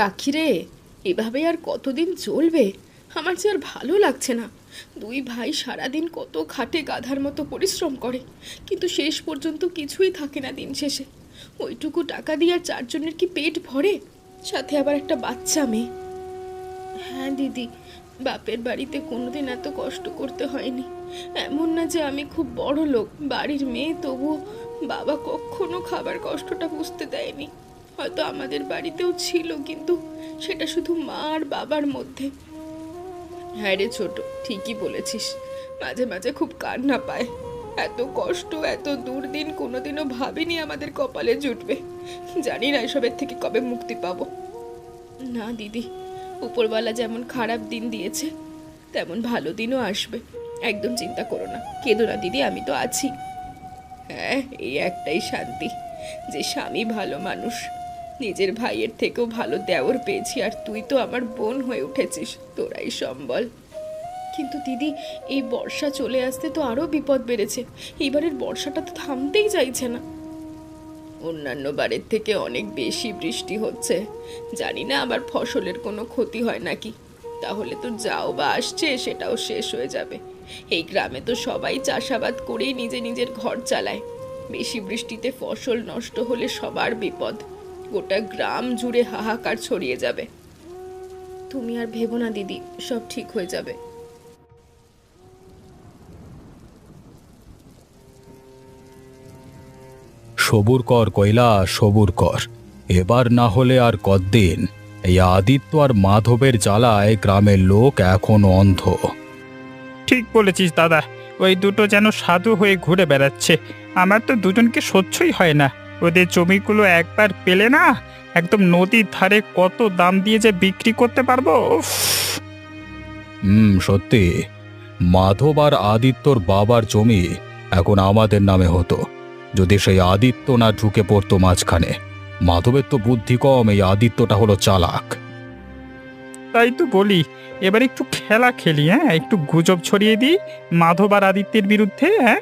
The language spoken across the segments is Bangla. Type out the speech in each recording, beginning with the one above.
রাখি রে, এভাবে আর কতদিন চলবে? আমার যে আর ভালো লাগছে না। দুই ভাই সারাদিন কত খাটে, গাধার মতো পরিশ্রম করে, কিন্তু শেষ পর্যন্ত কিছুই থাকে না দিন শেষে। ওইটুকু টাকা দিয়ে আর চারজনের কি পেট ভরে? সাথে আবার একটা বাচ্চা মেয়ে। হ্যাঁ দিদি, বাপের বাড়িতে কোনোদিন এত কষ্ট করতে হয়নি। এমন না যে আমি খুব বড় লোক, বাড়ির মেয়ে, তবুও বাবা কখনো খাবার কষ্টটা বুঝতে দেয়নি। হয়তো আমাদের বাড়িতেও ছিল, কিন্তু সেটা শুধু মা আর বাবার মধ্যে। হ্যাঁ রে ছোট, ঠিকই বলেছিস। মাঝে মাঝে খুব কান্না পায়। এত কষ্ট, এত দুর্দিন কোনোদিনও ভাবিনি আমাদের কপালে জুটবে। জানি না এসবের থেকে কবে মুক্তি পাবো। না দিদি, উপরওয়ালা যেমন খারাপ দিন দিয়েছে, তেমন ভালো দিনও আসবে। একদম চিন্তা করো না, কেঁদো না দিদি, আমি তো আছি। হ্যাঁ, এই একটাই শান্তি যে স্বামী ভালো মানুষ। নিজের ভাইয়ের থেকেও ভালো দেওর পেয়েছি, আর তুই তো আমার বোন হয়ে উঠেছিস, তোরাই সম্বল। কিন্তু দিদি, এই বর্ষা চলে আসতে তো আরও বিপদ বেড়েছে। এইবারের বর্ষাটা তো থামতেই চাইছে না। অন্যান্য বারের থেকে অনেক বেশি বৃষ্টি হচ্ছে। জানি না আবার ফসলের কোনো ক্ষতি হয় নাকি। তাহলে তো যাও বা আসছে সেটাও শেষ হয়ে যাবে। এই গ্রামে তো সবাই চাষাবাদ করেই নিজের ঘর চালায়। বেশি বৃষ্টিতে ফসল নষ্ট হলে সবার বিপদ। গোটা গ্রাম জুড়ে হাহাকার ছড়িয়ে যাবে। তুমি আর ভেবো না দিদি, সব ঠিক হয়ে যাবে। সবুর কর কৈলাস, সবুর কর। এবার না হলে আর কতদিন। এই আদিত্য আর মাধবের জ্বালায় গ্রামের লোক এখনো অন্ধ। ঠিক বলেছিস দাদা। ওই দুটো যেন সাধু হয়ে ঘুরে বেড়াচ্ছে। আমার তো দুজনকে সহ্যই হয় না। ওদের জমিগুলো একবার পেলে না, একদম নদীর ধারে কত দাম দিয়ে যে বিক্রি করতে পারবো, উফ! সত্যি। মাধব আর আদিত্যর বাবার জমি এখন আমাদের নামে হতো, যদি সেই আদিত্য না ঢুকে পড়তো মাঝখানে। মাধবের তো বুদ্ধি কম, এই আদিত্যটা হলো চালাক। তাই তো বলি, এবার একটু খেলা খেলি, হ্যাঁ, একটু গুজব ছড়িয়ে দিই মাধব আর আদিত্যের বিরুদ্ধে, হ্যাঁ।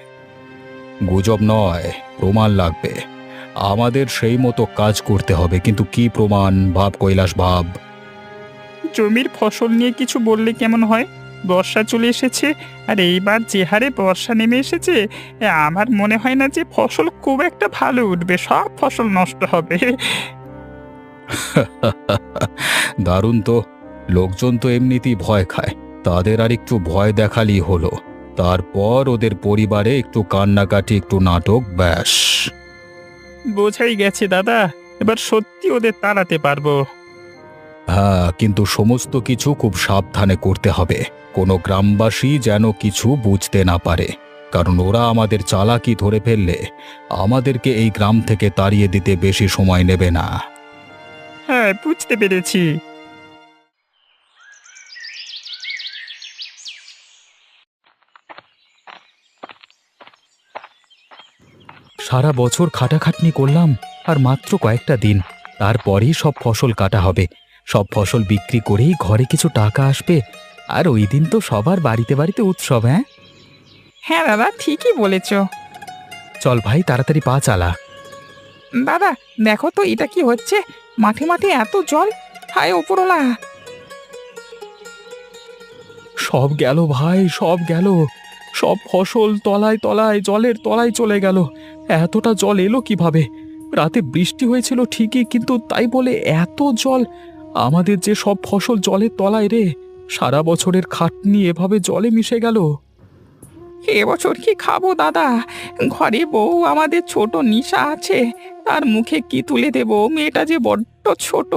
গুজব নয়, প্রমাণ লাগবে। আমাদের সেই মতো কাজ করতে হবে, কিন্তু কি প্রমাণ? ভাব কৈলাস, ভাব। জমির ফসল নিয়ে কিছু বললে কেমন হয়? বর্ষা চলে এসেছে, আর এইবার যে হারে বর্ষা নেমে এসেছে, আমার মনে হয় না যে ফসল খুব একটা ভালো উঠবে, সব ফসল নষ্ট হবে। দারুণ তো। লোকজন তো এমনিতেই ভয় খায়, তাদের আর একটু ভয় দেখালেই হলো। তারপর ওদের পরিবারে একটু কান্নাকাটি, একটু নাটক, ব্যাস। বোঝাই গেছে দাদা, এবার সত্যি ওদের তাড়াতে পারবো। হ্যাঁ, কিন্তু সমস্ত কিছু খুব সাবধানে করতে হবে। কোনো গ্রামবাসী যেন কিছু বুঝতে না পারে, কারণ ওরা আমাদের চালাকি ধরে ফেললে আমাদেরকে এই গ্রাম থেকে তাড়িয়ে দিতে বেশি সময় নেবে না। হ্যাঁ, বুঝতে পেরেছি। সারা বছর খাটাখাটনি করলাম, আর মাত্র কয়েকটা দিন, তারপরেই সব ফসল কাটা হবে। সব ফসল বিক্রি করেই ঘরে কিছু টাকা আসবে, আর ওই দিন তো সবার বাড়িতে বাড়িতে উৎসব। হ্যাঁ, হ্যাঁ দাদা, ঠিকই বলেছ। চল ভাই, তাড়াতাড়ি পা চালা। দাদা, দেখো তো এটা কি হচ্ছে, মাঠে মাঠে এত জল, হায় ওপরওয়ালা! সব গেল ভাই, সব গেল। সব ফসল তলায় তলায়, জলের তলায় চলে গেল। এতটা জল এলো কিভাবে? রাতে বৃষ্টি হয়েছিল ঠিকই, কিন্তু তাই বলে এত জল? আমাদের যে সব ফসল জলের তলায় রে! সারা বছরের খাটনি এভাবে জলে মিশে গেল। এবছর কি খাবো দাদা? ঘরে বউ আমাদের ছোট নিশা আছে, তার মুখে কি তুলে দেব? মেয়েটা যে বড্ড ছোট,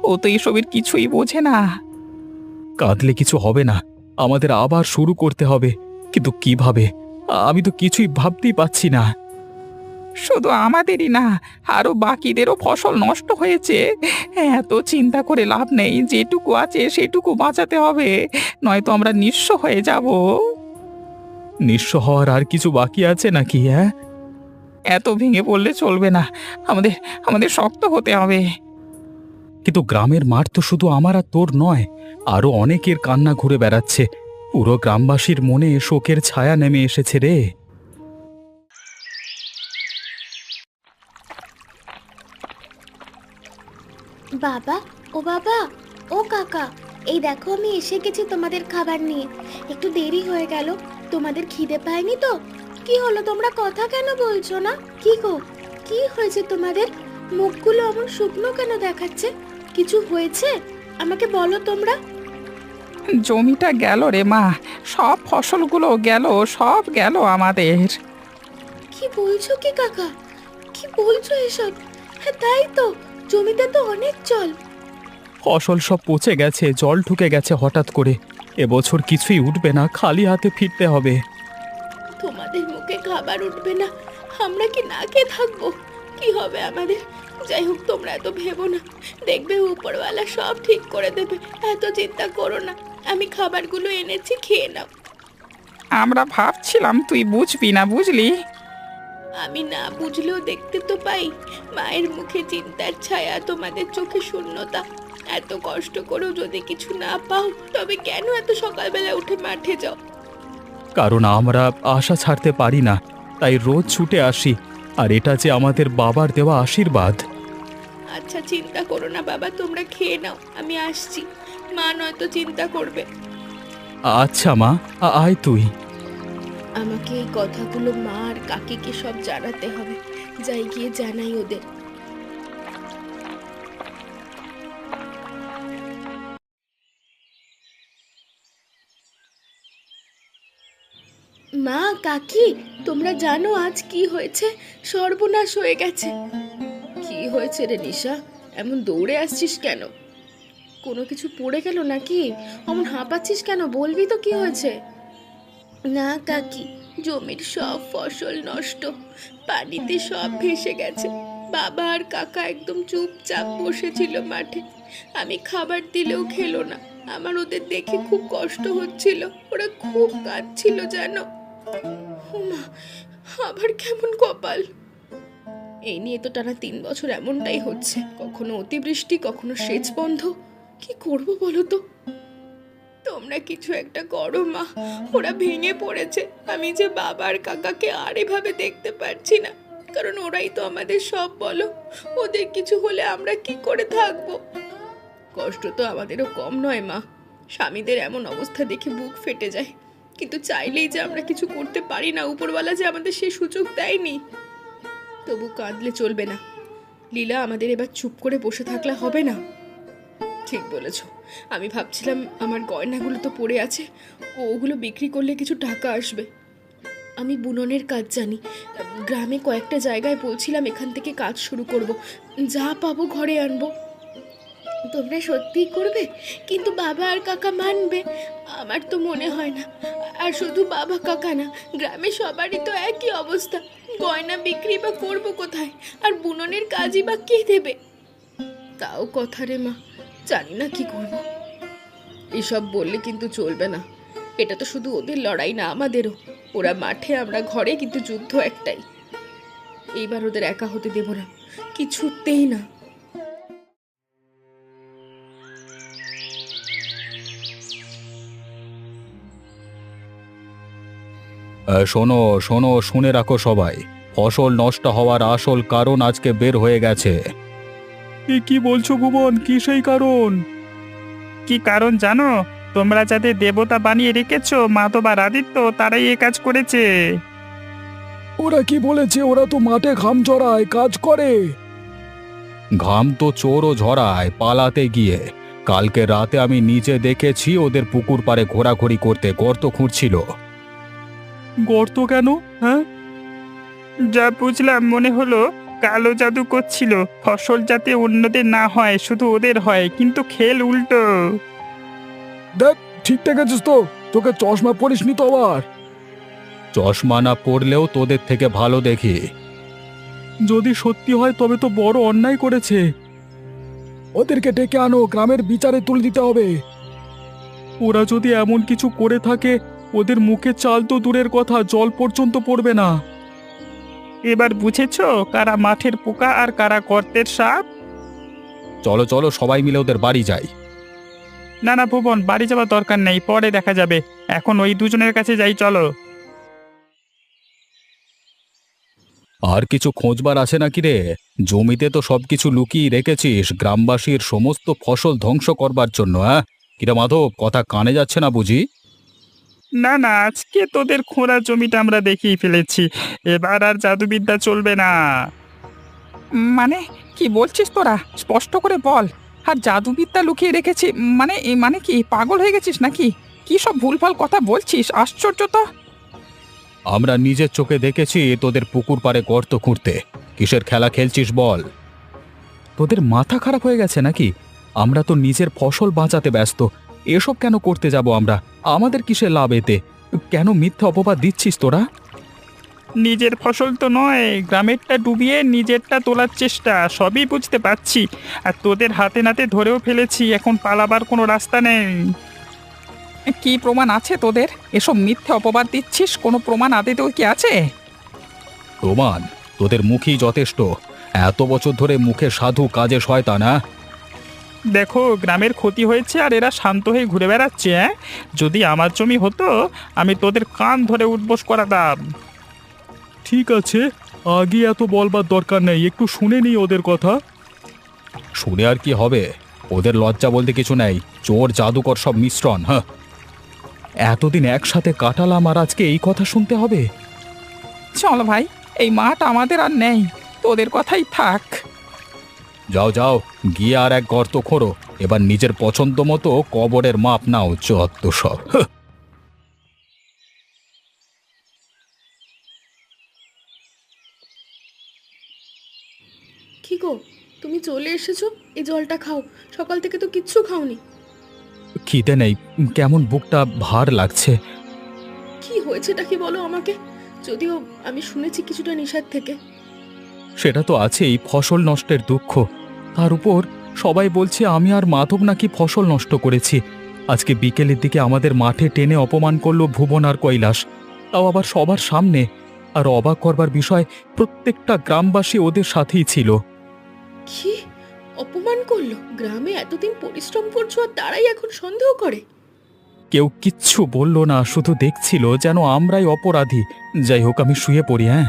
ও তো এসবের কিছুই বোঝে না। কাঁদলে কিছু হবে না, আমাদের আবার শুরু করতে হবে। কিন্তু কিভাবে? আমি তো কিছুই ভাবতেই পাচ্ছি না। শুধু আমাদেরই না, আরো বাকিদেরও ফসল নষ্ট হয়েছে। এত চিন্তা করে লাভ নেই, যেটুকু আছে সেটুকু বাঁচাতে হবে, নয়তো আমরা নিঃস্ব হয়ে যাব। নিঃস্ব হওয়ার আর কিছু বাকি আছে নাকি? হ্যাঁ, এত ভেঙে পড়লে চলবে না, আমাদের আমাদের শক্ত হতে হবে। কিন্তু গ্রামের মাঠ তো শুধু আমার আর তোর নয়, আরো অনেকের কান্না ঘুরে বেড়াচ্ছে। পুরো গ্রামবাসীর মনে শোকের ছায়া নেমে এসেছে রে। বাবা, ও বাবা, ও কাকা, এই দেখো আমি এসে গেছি তোমাদের খাবার নিয়ে। একটু দেরি হয়ে গেল, তোমাদের খিদে পায়নি তো? কি হলো, তোমরা কথা কেন বলছো না? কি গো, কি হয়েছে তোমাদের? মুখগুলো এমন শুকনো কেন দেখাচ্ছে? কিছু হয়েছে? আমাকে বলো তোমরা। জমিটা গেল রে মা, সব ফসলগুলো গেল, সব গেল আমাদের। কি বলছো কি কাকা? কি বলছো এসব? হ্যাঁ তাই তো, জমিতে তো অনেক জল। ফসল সব পচে গেছে, জল ঢুকে গেছে হঠাৎ করে। এবছর কিছুই উঠবে না, খালি হাতে ফিরতে হবে। তোমাদের মুখে খাবার উঠবে না, আমরা কি না খেয়ে থাকবো? কি হবে আমাদের? যাই হোক, তোমরা এত ভেবো না, দেখবে উপরওয়ালা সব ঠিক করে দেবে। এত চিন্তা করো না, আমি খাবারগুলো এনেছি, খেয়ে নাও। আমরা ভাবছিলাম তুই বুঝবি না, বুঝলি? আমি না বুঝলেও দেখতে তো পাই, মায়ের মুখে চিন্তার ছায়া, তোমাদের চোখে শূন্যতা। এত কষ্ট করেও যদি কিছু না পাও, তবে কেন এত সকালবেলা উঠে মাঠে যাও? কারণ আমরা আশা ছাড়তে পারি না, তাই রোজ ছুটে আসি। আর এটা যে আমাদের বাবার দেওয়া আশীর্বাদ। আচ্ছা, চিন্তা করো না বাবা, তোমরা খেয়ে নাও, আমি আসছি। মা নয়তো চিন্তা করবে। আচ্ছা মা, আয় তুই। আমাকে এই কথাগুলো মা আর কাকিকে সব জানাতে হবে। যাই গিয়ে জানাই ওদের। মা, কাকি, তোমরা জানো আজ কি হয়েছে? সর্বনাশ হয়ে গেছে। কি হয়েছে রে নিশা? এমন দৌড়ে আসছিস কেন? কোনো কিছু পড়ে গেল নাকি? অমন হাঁপাচ্ছিস কেন? বলবি তো কি হয়েছে? না কাকি, জমির সব ফসল নষ্ট, পানিতে সব ভেসে গেছে। বাবা আর কাকা একদম চুপচাপ বসেছিল মাঠে। আমি খাবার দিলেও খেলো না। আমার ওদের দেখে খুব কষ্ট হচ্ছিল, ওরা খুব কাঁদছিল জানো। মা, আবার কেমন কপাল! এই নিয়ে তো টানা 3 বছর এমনটাই হচ্ছে, কখনো অতিবৃষ্টি, কখনো সেচ বন্ধ। কি করব বলো তো? তোমরা কিছু একটা করো মা, ওরা ভেঙে পড়েছে। আমি যে বাবার কাকাকে আর এভাবে দেখতে পারছি না, কারণ ওরাই তো আমাদের সব, বলো। ওদের কিছু হলে আমরা কি করে থাকবো? কষ্ট তো আমাদেরও কম নয় মা। স্বামীদের এমন অবস্থা দেখে বুক ফেটে যায়, কিন্তু চাইলেই যে আমরা কিছু করতে পারি না, উপরওয়ালা যে আমাদের সেই সুযোগ দেয়নি। তবু কাঁদলে চলবে না লীলা, আমাদের এবার চুপ করে বসে থাকলে হবে না। ঠিক বলেছ, আমি ভাবছিলাম আমার গয়নাগুলো তো পড়ে আছে, ওগুলো বিক্রি করলে কিছু টাকা আসবে। আমি বুননের কাজ জানি, গ্রামে কয়েকটা জায়গায় বলছিলাম এখান থেকে কাজ শুরু করব, যা পাবো ঘরে আনবো। তোমরা সত্যিই করবে? কিন্তু বাবা আর কাকা মানবে? আমার তো মনে হয় না। আর শুধু বাবা কাকা না, গ্রামে সবারই তো একই অবস্থা। গয়না বিক্রি বা করবো কোথায়? আর বুননের কাজই বা কে দেবে? তাও কথা রে মা, জানি না কি করব। এসব বললে কিন্তু চলবে না। এটা তো শুধু ওদের লড়াই না, আমাদেরও। ওরা মাঠে, আমরা ঘরে, কিন্তু যুদ্ধ একটাই। এইবার ওদের একা হতে দেব না, কিছুতেই না। শোনো শোনো, শুনে রাখো সবাই, ফসল নষ্ট হওয়ার আসল কারণ আজকে বের হয়ে গেছে। কি বলছো ভুবন? কি সেই কারণ? কি কারণ জানো? তোমরা যাদের দেবতা বানিয়ে রেখেছো, মাধব আর আদিত্য, তারাই এ কাজ করেছে। ওরা কি বলেছে? ওরা তো মাঠে ঘাম ঝরায়, কাজ করে। ঘাম তো চোরও ঝরায় পালাতে গিয়ে। কালকে রাতে আমি নিজে দেখেছি ওদের পুকুর পাড়ে ঘোরাঘুরি করতে, গর্ত খুঁড়ছিল। গর্ত কেন? হ্যাঁ, যা বুঝলাম মনে হলো কালো জাদু করছিল, ফসল যাতে অন্যদের না হয়, শুধু ওদের হয়, কিন্তু খেল উল্টো। দেখ, ঠিকঠাক আছিস তো? তোকে চশমা পরিসনি তো আবার? চশমা না পড়লেও তোদের থেকে ভালো দেখি। যদি সত্যি হয় তবে তো বড় অন্যায় করেছে। ওদেরকে ডেকে আনো, গ্রামের বিচারে তুলে দিতে হবে। ওরা যদি এমন কিছু করে থাকে, ওদের মুখে চাল তো দূরের কথা, জল পর্যন্ত পড়বে না। এবার বুঝেছো কারা মাঠের পোকা আর কারা গর্তের সাপ? চলো চলো, সবাই মিলে ওদের বাড়ি যাই। না না ভুবন, বাড়ি যাওয়ার দরকার নেই, পরে দেখা যাবে। এখন ওই দুজনের কাছে যাই, চলো। আর কিছু খোঁজবার আছে নাকি রে? জমিতে তো সবকিছু লুকিয়ে রেখেছিস গ্রামবাসীর সমস্ত ফসল ধ্বংস করবার জন্য, হ্যাঁ? কিরে মাধব, কথা কানে যাচ্ছে না বুঝি? না না, আজকে তোদের খোঁড়া জমিটা আমরা দেখিয়ে ফেলেছি। এবার আর জাদুবিদ্যা চলবে না। মানে কি বলছিস তোরা? স্পষ্ট করে বল। আর জাদুবিদ্যা লুকিয়ে রেখেছি মানে মানে কি পাগল হয়ে গেছিস নাকি? কি সব ভুলভাল কথা বলছিস? আশ্চর্য তো। আমরা নিজের চোখে দেখেছি তোদের পুকুর পাড়ে গর্ত খুঁড়তে। কিসের খেলা খেলছিস বল? তোদের মাথা খারাপ হয়ে গেছে নাকি? আমরা তো নিজের ফসল বাঁচাতে ব্যস্ত। এসব কেন করতে যাব আমরা? আমাদের কিসের লাভ এতে? কেন মিথ্যা অপবাদ দিচ্ছিস তোরা? নিজের ফসল তো নয়, গ্রামেরটা ডুবিয়ে নিজেরটা তোলার চেষ্টা, সবই বুঝতে পারছি। আর তোদের হাতে নাতে ধরেও ফেলেছি, এখন পালাবার কোনো রাস্তা নেই। কি প্রমাণ আছে তোদের? এসব মিথ্যে অপবাদ দিচ্ছিস, কোনো প্রমাণ আদতেও কি আছে? প্রমাণ? তোদের মুখই যথেষ্ট। এত বছর ধরে মুখে সাধু কাজে শয়তান, হ্যাঁ? দেখো, গ্রামের ক্ষতি হয়েছে আর এরা শান্ত হয়ে ঘুরে বেড়াচ্ছে। হ্যাঁ, যদি আমার জমি হতো আমি তোদের কান ধরে উঠবোস করাতাম। ঠিক আছে, আগে এত বলবার দরকার নেই, একটু শুনে নিই ওদের কথা। শুনে আর কি হবে? ওদের লজ্জা বলতে কিছু নেই। চোর জাদুকর সব মিশ্রণ। হ্যাঁ, এতদিন একসাথে কাটালাম আর আজকে এই কথা শুনতে হবে? চল ভাই, এই মাঠ আমাদের আর নেই, তোদের কথাই থাক। যাও যাও, গিয়ে আর এক গর্ত খোঁড়ো। এবার নিজের পছন্দ মতো কবরের মাপ নাও, যত সব। হ্যাঁ। কি গো, তুমি চলে এসেছো? এই জলটা খাও, সকাল থেকে তো কিচ্ছু খাওনি। খিদে নেই, কেমন বুকটা ভার লাগছে। কি হয়েছেটা কি বলো আমাকে। যদিও আমি শুনেছি কিছুটা নিষেধ থেকে। সেটা তো আছেই, ফসল নষ্টের দুঃখ। তার উপর সবাই বলছে আমি আর মাধব নাকি ফসল নষ্ট করেছি। আজকে বিকেলের দিকে আমাদের মাঠে টেনে অপমান করলো ভুবন আর কৈলাস, তাও আবার সবার সামনে। আর অবাক করবার বিষয়, প্রত্যেকটা গ্রামবাসী ওদের সাথেই ছিল। কি অপমান করলো? গ্রামে এতদিন পরিশ্রম করছো আর তারাই এখন সন্দেহ করে? কেউ কিচ্ছু বলল না, শুধু দেখছিল যেন আমরাই অপরাধী। যাই হোক, আমি শুয়ে পড়ি, হ্যাঁ?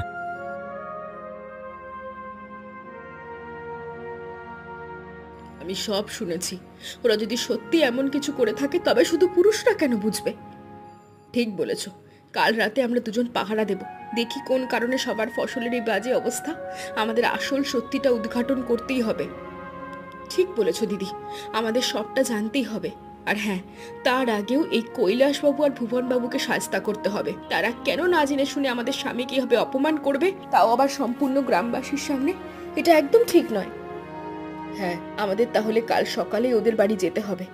আমি সব শুনেছি। ওরা যদি সত্যি এমন কিছু করে থাকে তবে শুধু পুরুষরা কেন বুঝবে? ঠিক বলেছ। কাল রাতে আমরা দুজন পাহারা দেব, দেখি কোন কারণে সবার ফসলের এই বাজে অবস্থা। আমাদের আসল সত্যিটা উদ্ঘাটন করতেই হবে। ঠিক বলেছ দিদি, আমাদের সবটা জানতেই হবে। আর হ্যাঁ, তার আগেও এই কৈলাসবাবু আর ভুবনবাবুকে শাস্তা করতে হবে। তারা কেন না জেনে শুনে আমাদের স্বামী কিভাবে অপমান করবে, তাও আবার সম্পূর্ণ গ্রামবাসীর সামনে। এটা একদম ঠিক নয়। হ্যাঁ, আমাদের তাহলে কাল সকালেই ওদের বাড়ি যেতে হবে।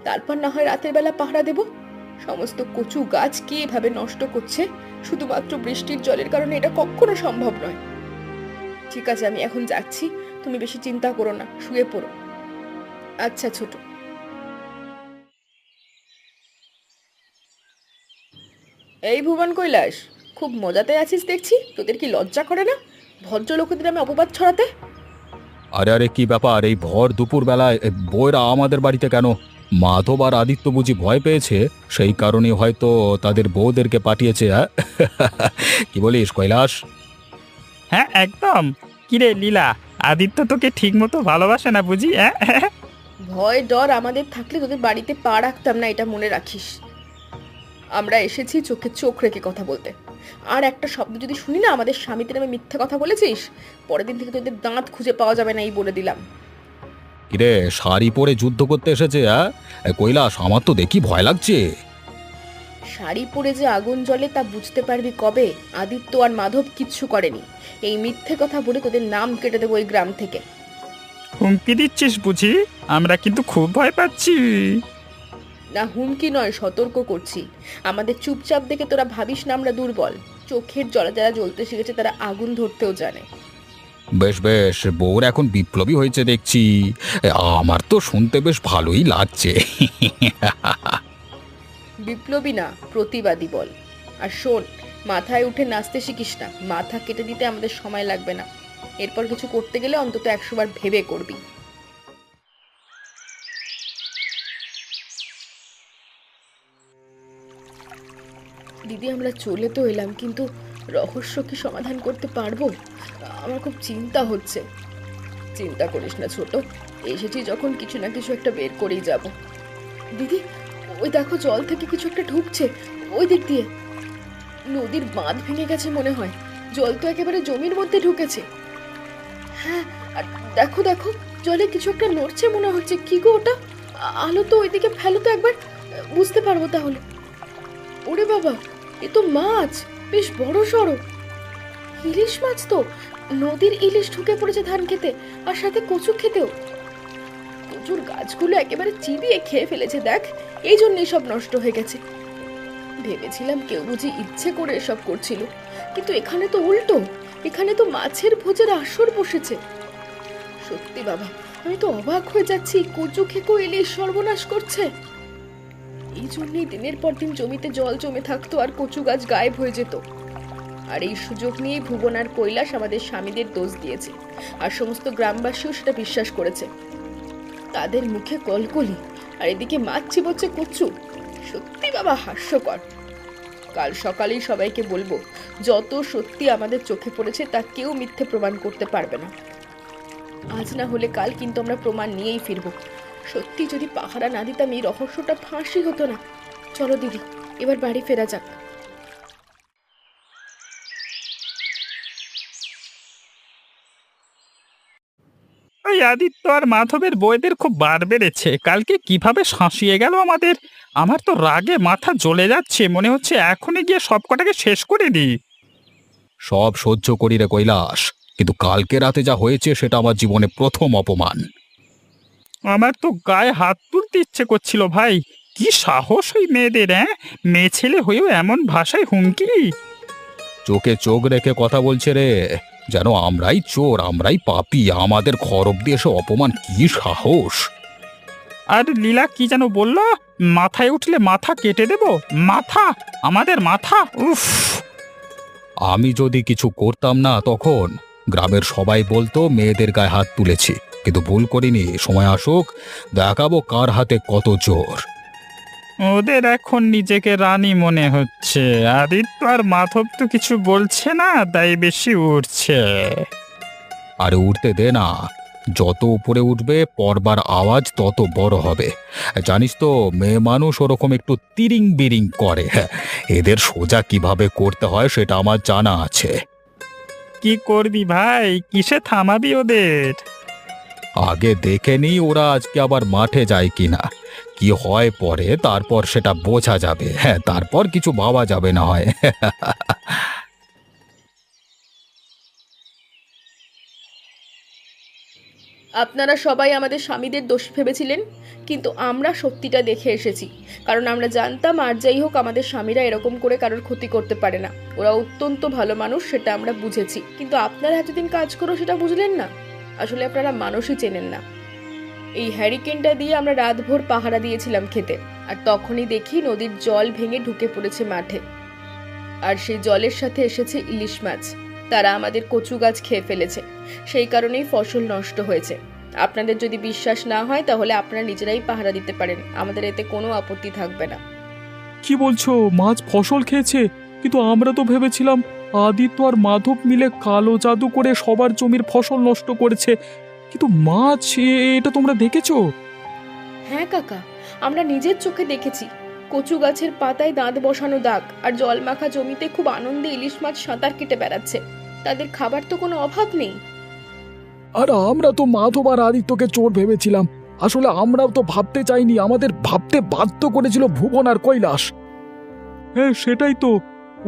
তারপর না হয় রাতের বেলা পাহারা দেব। সমস্ত কচু গাছ কে এভাবে নষ্ট করছে শুধুমাত্র বৃষ্টির জলের কারণে, এটা কখনো সম্ভব নয়। ঠিক আছে, আমি এখন যাচ্ছি। তুমি বেশি চিন্তা করো না, শুয়ে পড়ো। আচ্ছা ছোট। এই ভুবন কৈলাস, খুব মজাতে আছিস দেখছি। তোদের কি লজ্জা করে না ভদ্রলোকদের নামে অপবাদ ছড়াতে? আরে আরে, কি ব্যাপার? এই ভর দুপুর বেলায় বউয়েরা আমাদের বাড়িতে কেন? মাধব আর আদিত্য বুঝি ভয় পেয়েছে, সেই কারণে হয়তো তাদের বউদেরকে পাঠিয়েছে, হ্যাঁ? কি বলিস কৈলাস? হ্যাঁ একদম। কিরে লীলা, আদিত্য তোকে ঠিক মতো ভালোবাসে না বুঝি? হ্যাঁ ভয় ডর আমাদের থাকলে তোদের বাড়িতে পা রাখতাম না, এটা মনে রাখিস। আমরা এসেছি চোখে চোখ রেখে কথা বলতে। আর একটা শব্দ যদি শুনি না আমাদের স্বামীদের নামে মিথ্যা কথা বলেছিস, পরের দিন থেকে তোদের দাঁত খুঁজে পাওয়া যাবে না, এই বলে দিলাম। কিরে, শাড়ি পরে যুদ্ধ করতে এসেছে, হ্যাঁ? কৈলাস, আমার তো দেখি ভয় লাগছে। শাড়ি পরে যে আগুন জ্বলে তা বুঝতে পারবি কবে? আদিত্য আর মাধব কিচ্ছু করেনি। এই মিথ্যে কথা বলে তোদের নাম কেটে দেবো এই গ্রাম থেকে। হুমকি দিচ্ছিস বুঝি? আমরা কিন্তু খুব ভয় পাচ্ছি। না, হুমকি নয়, সতর্ক করছি। আমাদের চুপচাপ দেখে তোরা ভাবিস না আমরা দুর্বল। চোখের জলে যারা জ্বলতে শিখেছে তারা আগুন ধরতেও জানে। বেশ বেশ, বউর এখন বিপ্লবী হয়েছে দেখছি। আমার তো শুনতে বেশ ভালোই লাগছে। বিপ্লবী না, প্রতিবাদী বল। আর শোন, মাথায় উঠে নাচতে শিখিস না। মাথা কেটে দিতে আমাদের সময় লাগবে না। এরপর কিছু করতে গেলে অন্তত 100 বার ভেবে করবি। দিদি, আমরা চলে তো এলাম, কিন্তু রহস্য কি সমাধান করতে পারবো? আমার খুব চিন্তা হচ্ছে। চিন্তা করিস না ছোট, এসেছি যখন কিছু না কিছু একটা বের করেই যাব। দিদি, ওই দেখো জল থেকে কিছু একটা ঢুকছে ওই দিক দিয়ে। নদীর বাঁধ ভেঙে গেছে মনে হয়, জল তো একেবারে জমির মধ্যে ঢুকেছে। হ্যাঁ, আর দেখো দেখো জলে কিছু একটা নড়ছে মনে হচ্ছে। কি গো ওটা? আলো তো ওইদিকে ফেলো তো একবার, বুঝতে পারবো তাহলে। ওরে বাবা, এ তো মাছ, বেশ বড় সড়ো। ইলিশ মাছ তো, নদীর ইলিশ ঢুকে পড়েছে ধান খেতে, আর সাথে কচু খেতেও। কচুর গাছগুলো একেবারে চিবিয়ে খেয়ে ফেলেছে দেখ, এই জন্যই সব নষ্ট হয়ে গেছে। ভেবেছিলাম কেউ বুঝি ইচ্ছে করে এসব করছিল, কিন্তু এখানে তো উল্টো, এখানে তো মাছের ভোজের আসর বসেছে। সত্যি বাবা, আমি তো অবাক হয়ে যাচ্ছি, কচু খেকো ইলিশ সর্বনাশ করছে। এই জন্যই দিনের পর দিন জমিতে জল জমে থাকতো আর কচু গাছ গায়েব হয়ে যেত। আর এই সুযোগ নিয়েই ভুবন আর কৈলাস আমাদের স্বামীদের দোষ দিয়েছে, আর সমস্ত গ্রামবাসীও সেটা বিশ্বাস করেছে। তাদের মুখে কলকলি, আর এদিকে মাছ চিবোচ্ছে কচু। সত্যি বাবা হাস্যকর। কাল সকালেই সবাইকে বলবো, যত সত্যি আমাদের চোখে পড়েছে তা কেউ মিথ্যে প্রমাণ করতে পারবে না। আজ না হলে কাল কিন্তু আমরা প্রমাণ নিয়েই ফিরবো। সত্যি যদি পাহারা না দিতাম এই রহস্যটা ফাঁসি হতো না। চলো দিদি, এবার বাড়ি ফেরা যাক। ওই আদিত্য আর মাধবের বউদের খুব বার বেড়েছে, কালকে কিভাবে শাঁসিয়ে গেল আমাদের। আমার তো রাগে মাথা জ্বলে যাচ্ছে, মনে হচ্ছে এখনই গিয়ে সব কটাকে শেষ করে দিই। সব সহ্য করি রে কৈলাস, কিন্তু কালকে রাতে যা হয়েছে সেটা আমার জীবনে প্রথম অপমান। আমার তো গায়ে হাত তুলতে ইচ্ছে করছিল ভাই। কি সাহস ওই মেয়েদের, হ্যাঁ? মেয়ে ছেলে হয়েও এমন ভাষায় হুমকি। চোখে চোখ রেখে কথা বলছে রে, যেন আমরাই চোর, আমরাই পাপী, আমাদের খরব দিয়ে এসে অপমান, কি সাহস! আর লীলা কি যেন বলল, মাথায় উঠলে মাথা কেটে দেব। মাথা, আমাদের মাথা, উফ। আমি যদি কিছু করতাম না তখন গ্রামের সবাই বলতো মেয়েদের গায়ে হাত তুলেছি, কিন্তু ভুল করিনি। সময় আসুক, দেখাবো কার হাতে কত জোর। ওদের এখন নিজেকে রানী মনে হচ্ছে। আদিত্য আর মাধব তো কিছু বলছে না, তাই বেশি উঠছে। আরে উঠতে দে না, যত উপরে উঠবে পর্বার আওয়াজ তত বড় হবে। জানিস তো, মেয়ে মানুষ ওরকম একটু তিরিং বিরিং করে। হ্যাঁ, এদের সোজা কিভাবে করতে হয় সেটা আমার জানা আছে। কি করবি ভাই, কিসে থামাবি ওদের? আগে দেখে নি ওরা আজকে আবার মাঠে যায় কিনা, কি হয় পরে তারপর সেটা বোঝা যাবে। হ্যাঁ, তারপর কিছু ভাবা যাবে না হয়। আপনারা সবাই আমাদের স্বামীদের দোষী ভেবেছিলেন, কিন্তু আমরা সত্যিটা দেখে এসেছি। কারণ আমরা জানতাম আর যাই হোক আমাদের স্বামীরা এরকম করে কারোর ক্ষতি করতে পারে না। ওরা অত্যন্ত ভালো মানুষ, সেটা আমরা বুঝেছি। কিন্তু আপনারা এতদিন কাজ করো সেটা বুঝলেন না। আসলে আপনারা মানুষই চেনেন না। এই হ্যারিকেনটা দিয়ে আমরা রাতভর পাহারা দিয়েছিলাম খেতে, আর তখনই দেখি নদীর জল ভেঙে ঢুকে পড়েছে মাঠে। আর সেই জলের সাথে এসেছে ইলিশ মাছ। তারা আমাদের কচু গাছ খেয়ে ফেলেছে, সেই কারণেই ফসল নষ্ট হয়েছে। আপনাদের যদি বিশ্বাস না হয় তাহলে আপনারা নিজেরাই পাহারা দিতে পারেন, আমাদের এতে কোনো আপত্তি থাকবে না। কি বলছো? মাছ ফসল খেয়েছে? কিন্তু আমরা তো ভেবেছিলাম আদিত্য আর মাধব মিলে কালো জাদু করে সবার জমির ফসল নষ্ট করেছে। কিন্তু মাছ, এটা তোমরা দেখেছো? হ্যাঁ কাকা, আমরা নিজের চোখে দেখেছি। কচু গাছের পাতায় দাঁত বসানো দাগ, আর জল মাখা জমিতে খুব আনন্দে ইলিশ মাছ সাঁতার কেটে বেড়াচ্ছে। তাদের খাবার তো কোনো অভাব নেই। আর আমরা তো মাধব আর আদিত্যকে চোর ভেবেছিলাম। আসলে আমরাও তো ভাবতে চাইনি, আমাদের ভাবতে বাধ্য করেছিল ভুবন আর কৈলাস। হ্যাঁ, সেটাই তো,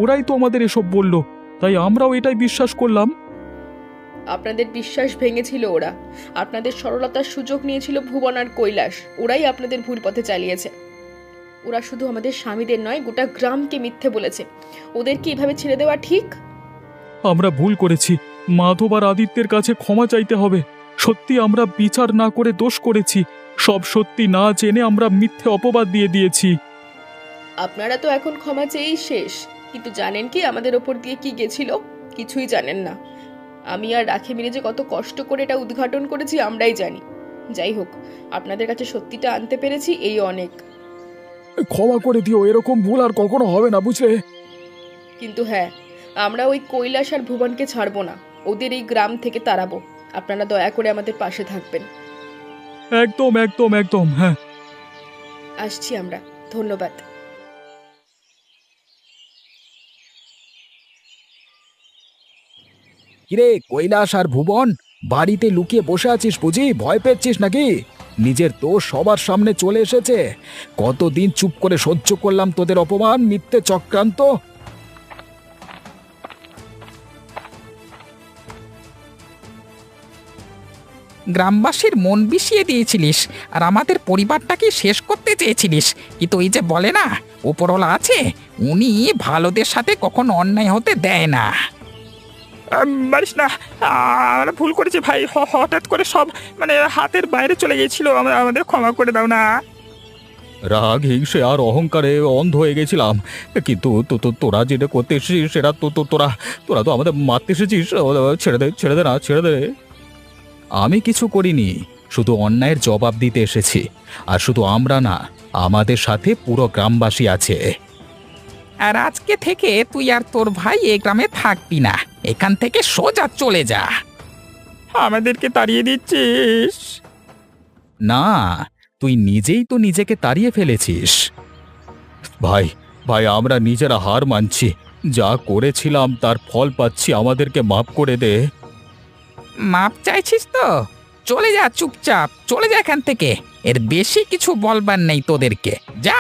ওরাই তো আমাদের এসব বলল, তাই আমরাও এটাই বিশ্বাস করলাম। আপনাদের বিশ্বাস ভেঙেছিল ওরা। আপনাদের সরলতার সুযোগ নিয়েছিল ভুবন আর কৈলাস। ওরাই আপনাদের ভুল পথে চালিয়েছে। ওরা শুধু আমাদের স্বামীদের নয়, গোটা গ্রামকে মিথ্যে বলেছে। ওদেরকে এভাবে ছেড়ে দেওয়া ঠিক? আমরা ভুল করেছি, মাধব আর আদিত্যের কাছে ক্ষমা চাইতে হবে। সত্যি আমরা বিচার না করে দোষ করেছি, সব সত্যি না জেনে আমরা মিথ্যে অপবাদ দিয়ে দিয়েছি। আপনারা তো এখন ক্ষমা চেয়েই শেষ, কিন্তু জানেন কি আমাদের ওপর দিয়ে কি গেছিল? কিছুই জানেন না। আমি আর রাখে মিলে যে কত কষ্ট করে এটা উদ্ঘাটন করেছি আমরাই জানি। যাই হোক, আপনাদের কাছে সত্যিটা আনতে পেরেছি, এই অনেক। ক্ষমা করে দিও, এরকম ভুল আর কখনো হবে না, বুঝলে? কিন্তু হ্যাঁ, আমরা ওই কৈলাস আর ভুবনকে ছাড়বো না, ওদের এই গ্রাম থেকে তাড়াবো। আপনারা দয়া করে আমাদের পাশে থাকবেন। একদম একদম একদম, হ্যাঁ। আসছি আমরা, ধন্যবাদ। কিরে কৈলাস আর ভুবন, বাড়িতে লুকিয়ে বসে আছিস বুঝি? ভয় পেয়েছিস নাকি? নিজের দোষ সবার সামনে চলে এসেছে। কতদিন চুপ করে সহ্য করলাম তোদের অপমান, মিথ্যে চক্রান্ত। গ্রামবাসীর মন বিষিয়ে দিয়েছিলিস আর আমাদের পরিবারটাকে শেষ করতে চেয়েছিলিস, কিন্তু ওই যে বলে না, উপরওয়ালা আছে, উনি ভালোদের সাথে কখনো অন্যায় হতে দেয় না। মারিস না, আমরা ভুল করেছি ভাই। হঠাৎ করে সব মানে হাতের বাইরে চলে গিয়েছিল, আমাদের ক্ষমা করে দাও না। রাগ, হিংসে আর অহংকারে অন্ধ হয়ে গেছিলাম, কিন্তু তোরা যেটা করতে এসেছিস সেটা তোরা তোরা তো আমাদের মারতে এসেছিস। ছেড়ে দে, ছেড়ে দে না, ছেড়ে দে। আমি কিছু করিনি, শুধু অন্যায়ের জবাব দিতে এসেছি। আর শুধু আমরা না, আমাদের সাথে পুরো গ্রামবাসী আছে। আর আজকে থেকে তুই আর তোর ভাই এই গ্রামে থাকবি না, এখান থেকে সোজা চলে যা। আমাদেরকে তাড়িয়ে দিচ্ছিস? না, তুই নিজেই তো নিজেকে তাড়িয়ে ফেলেছিস। ভাই ভাই, আমরা নিজেরা হার মানছি, যা করেছিলাম তার ফল পাচ্ছি, আমাদেরকে মাফ করে দে। মাপ চাইছিস তো? চলে যা, চুপচাপ চলে যা এখান থেকে। এর বেশি কিছু বলবার নেই তোদেরকে, যা।